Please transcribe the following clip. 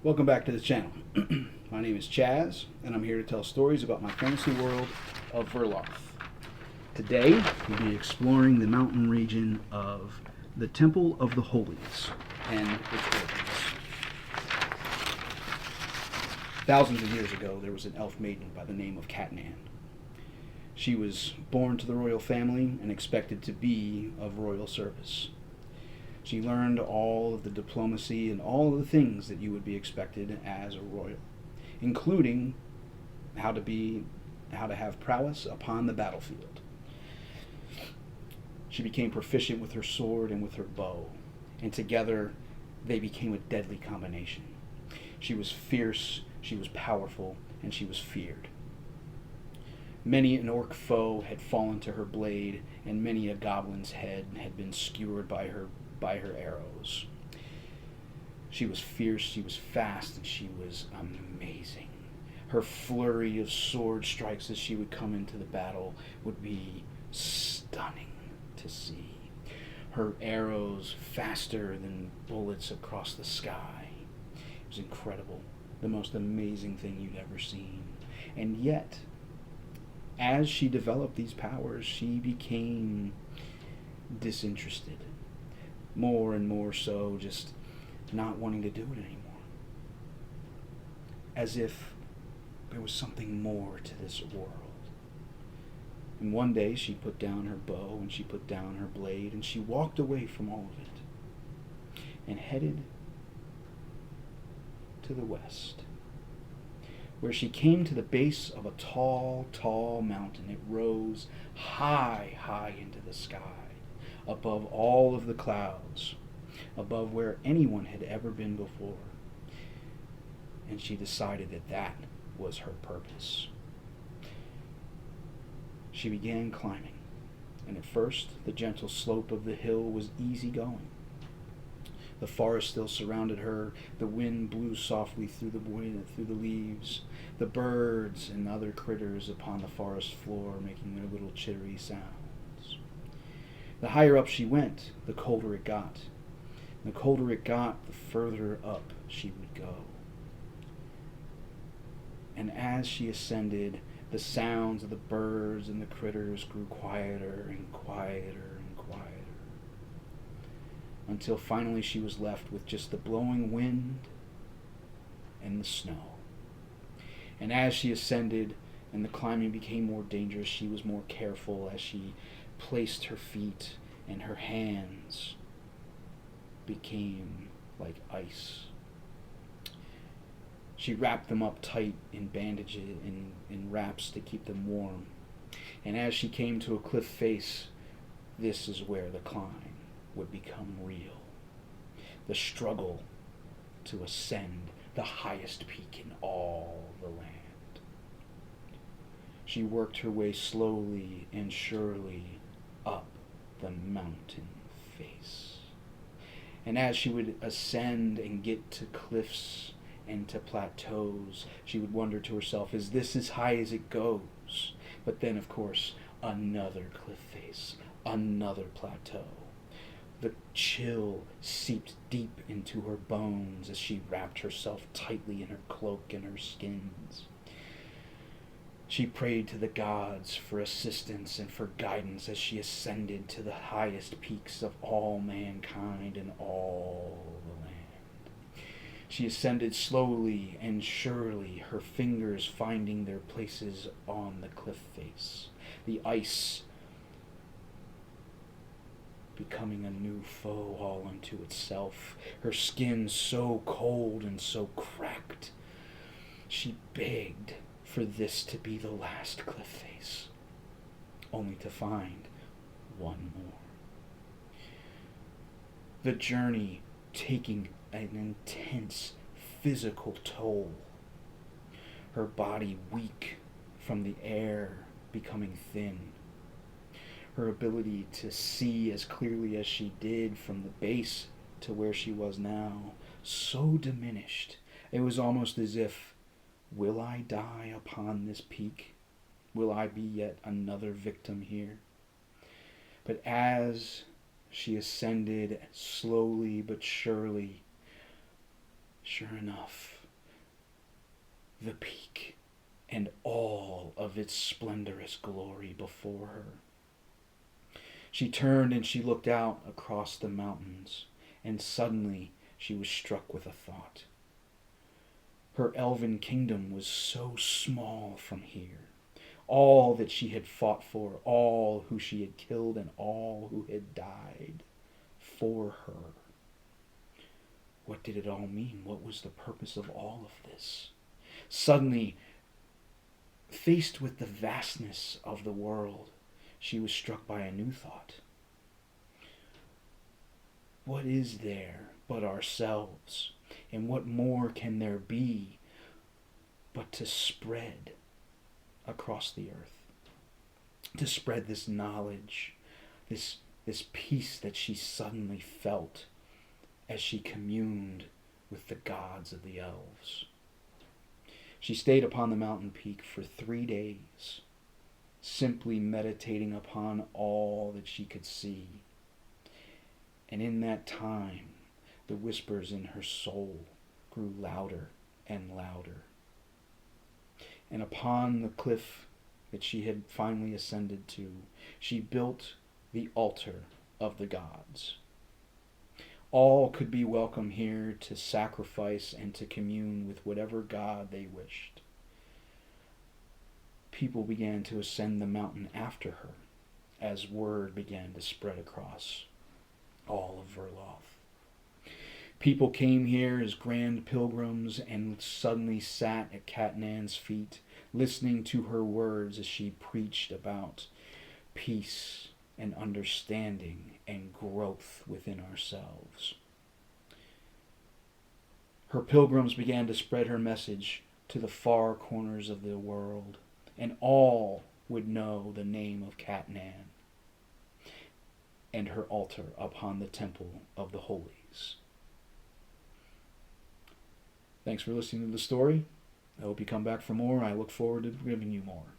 Welcome back to the channel. My name is Chaz, and I'm here to tell stories about my fantasy world of Verloth. Today, we'll be exploring the mountain region of the Temple of the Holies and its origins. Thousands of years ago, there was an elf maiden by the name of Katnan. She was born to the royal family and expected to be of royal service. She learned all of the diplomacy and all of the things that you would be expected as a royal, including how to have prowess upon the battlefield. She became proficient with her sword and with her bow, and together they became a deadly combination. She was fierce, she was powerful, and she was feared. Many an orc foe had fallen to her blade, and many a goblin's head had been skewered by her arrows. She was fierce, she was fast, and she was amazing. Her flurry of sword strikes as she would come into the battle would be stunning to see. Her arrows faster than bullets across the sky. It was incredible. The most amazing thing you'd ever seen. And yet, as she developed these powers, she became disinterested. More and more so, just not wanting to do it anymore. As if there was something more to this world. And one day she put down her bow and she put down her blade and she walked away from all of it and headed to the west, where she came to the base of a tall, tall mountain. It rose high, high into the sky, above all of the clouds, above where anyone had ever been before. And she decided that that was her purpose. She began climbing, and at first the gentle slope of the hill was easy going. The forest still surrounded her. The wind blew softly through the leaves. The birds and other critters upon the forest floor making their little chittery sounds. The higher up she went, the colder it got. The colder it got, the further up she would go. And as she ascended, the sounds of the birds and the critters grew quieter and quieter and quieter, until finally she was left with just the blowing wind and the snow. And as she ascended and the climbing became more dangerous, she was more careful as she placed her feet, and her hands became like ice. She wrapped them up tight in bandages, in wraps to keep them warm. And as she came to a cliff face, this is where the climb would become real. The struggle to ascend the highest peak in all the land. She worked her way slowly and surely up the mountain face. And as she would ascend and get to cliffs and to plateaus, she would wonder to herself, is this as high as it goes? But then, of course, another cliff face, another plateau. The chill seeped deep into her bones as she wrapped herself tightly in her cloak and her skins. She prayed to the gods for assistance and for guidance as she ascended to the highest peaks of all mankind and all the land. She ascended slowly and surely, her fingers finding their places on the cliff face. The ice becoming a new foe all unto itself. Her skin so cold and so cracked. She begged for this to be the last cliff face, only to find one more. The journey taking an intense physical toll. Her body weak from the air becoming thin. Her ability to see as clearly as she did from the base to where she was now so diminished. It was almost as if, will I die upon this peak? Will I be yet another victim here? But as she ascended slowly but surely, Sure enough, the peak and all of its splendorous glory before her. She turned and she looked out across the mountains, and suddenly she was struck with a thought. Her elven kingdom was so small from here. All that she had fought for, all who she had killed, and all who had died for her. What did it all mean? What was the purpose of all of this? Suddenly, faced with the vastness of the world, she was struck by a new thought. What is there but ourselves? And what more can there be but to spread across the earth? To spread this knowledge, this peace that she suddenly felt as she communed with the gods of the elves. She stayed upon the mountain peak for 3 days, simply meditating upon all that she could see. And in that time, the whispers in her soul grew louder and louder. And upon the cliff that she had finally ascended to, she built the altar of the gods. All could be welcome here to sacrifice and to commune with whatever god they wished. People began to ascend the mountain after her as word began to spread across all of Verloth. People came here as grand pilgrims and suddenly sat at Katnan's feet, listening to her words as she preached about peace and understanding and growth within ourselves. Her pilgrims began to spread her message to the far corners of the world, and all would know the name of Katnan and her altar upon the temple of the Holies. Thanks for listening to the story. I hope you come back for more. I look forward to giving you more.